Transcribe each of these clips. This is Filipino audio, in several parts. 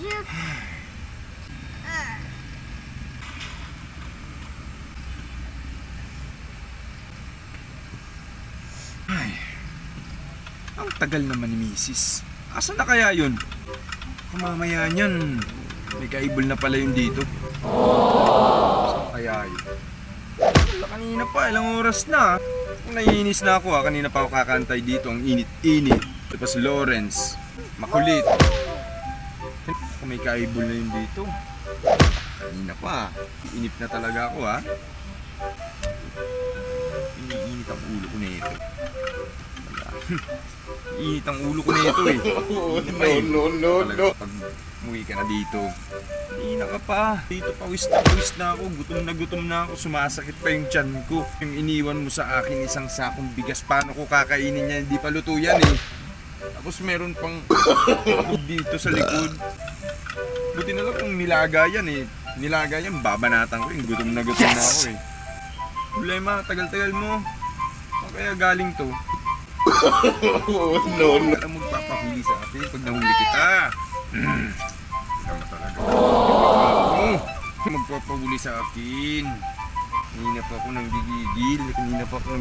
Ay, ang tagal naman ni Mrs. Asa na kaya yun? Kumamaya niyan, may kaibol na pala yun dito. Saan kaya yun? Wala, kanina pa, ilang oras na. Kung naiinis na ako kanina pa ako kakantay dito, ang init-init. Tapos Lawrence, makulit. Kung may kaibol na yun dito. Kanina pa, inip na talaga ako Iniinit ang ulo ko nito. Init ang ulo ko nito eh. No. Pag umuwi ka na dito, hindi ka pa. Dito pawis na ako. Gutom na ako. Sumasakit pa yung tiyan ko. Yung iniwan mo sa akin isang sakong bigas. Paano ko kakainin niya? Hindi pa luto yan eh. Tapos meron pang dito sa likod. Buti na lang kung nilaga yan eh. Nilaga yan, babanatan ko eh. Gutom na ako eh. Problema, tagal-tagal mo. Saan kaya galing to? No. Parang magpapahuli sa akin pag nahuli kita. Tama talaga. Magpapahuli sa akin. Kanina pa ako nang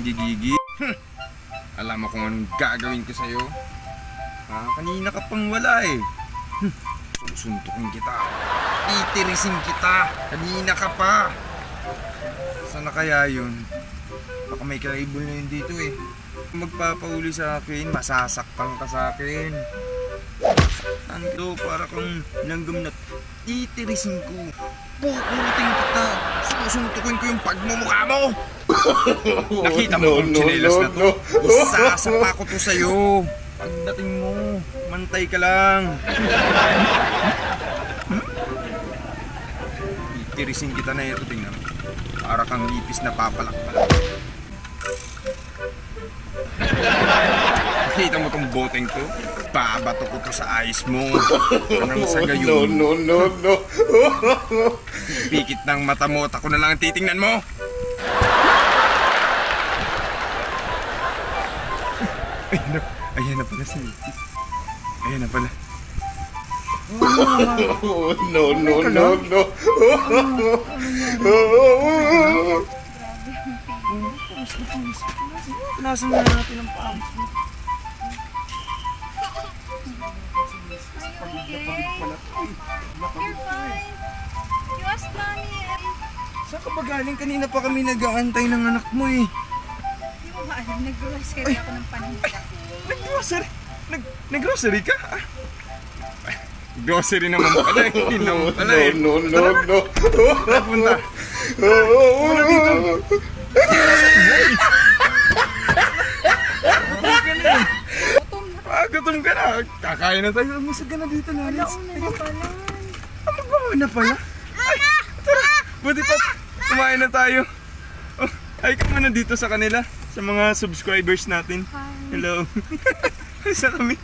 gigigil. Alam mo kung anong gagawin ko sa'yo? Kanina ka pang wala eh. Susuntukin kita. Titirisin kita. Kanina ka pa. Saan na kaya yun? Baka may kaibol na yun dito eh. Magpapahuli sa akin, masasaktan ka sa akin. Ando, para kang langgam na titirisin ko. Pukulitin kita. Susuntukin ko yung pagmumukha mo. Nakita mo kung tsinelas na to? Isasapa ko to sa'yo. Pagdating mo, mantay ka lang. Titirisin kita na ito, tingnan mo. Para kang ipis na papalakpalan. Nakita mo tong boteng to? Babato ko to sa eyes mo. Anong sa gayon? No. Pikit ng mata mo at ako na lang ang titingnan mo. Ayan na pala si Mrs. Ayan na pala. No. Punasan na natin ang pawis mo. You're fine. You asked mommy. Saan ka ba galing? Kanina pa kami nag-aantay ng anak mo eh. Hindi mo ba alam, nag-grocery ako ng paninda. Nag-grocery? Nag-grocery ka? Grocery naman pala eh. Hindi naman pala eh. No. Punta. Punta dito. Gutom ka na. Kakain na tayo. Masag ka na dito, Lawrence. Alauna na pala. Magbawa na pala. Ay, tara. Buti pa. Kumain na tayo. Ay ka muna dito sa kanila. Sa mga subscribers natin. Hello. Isa kami.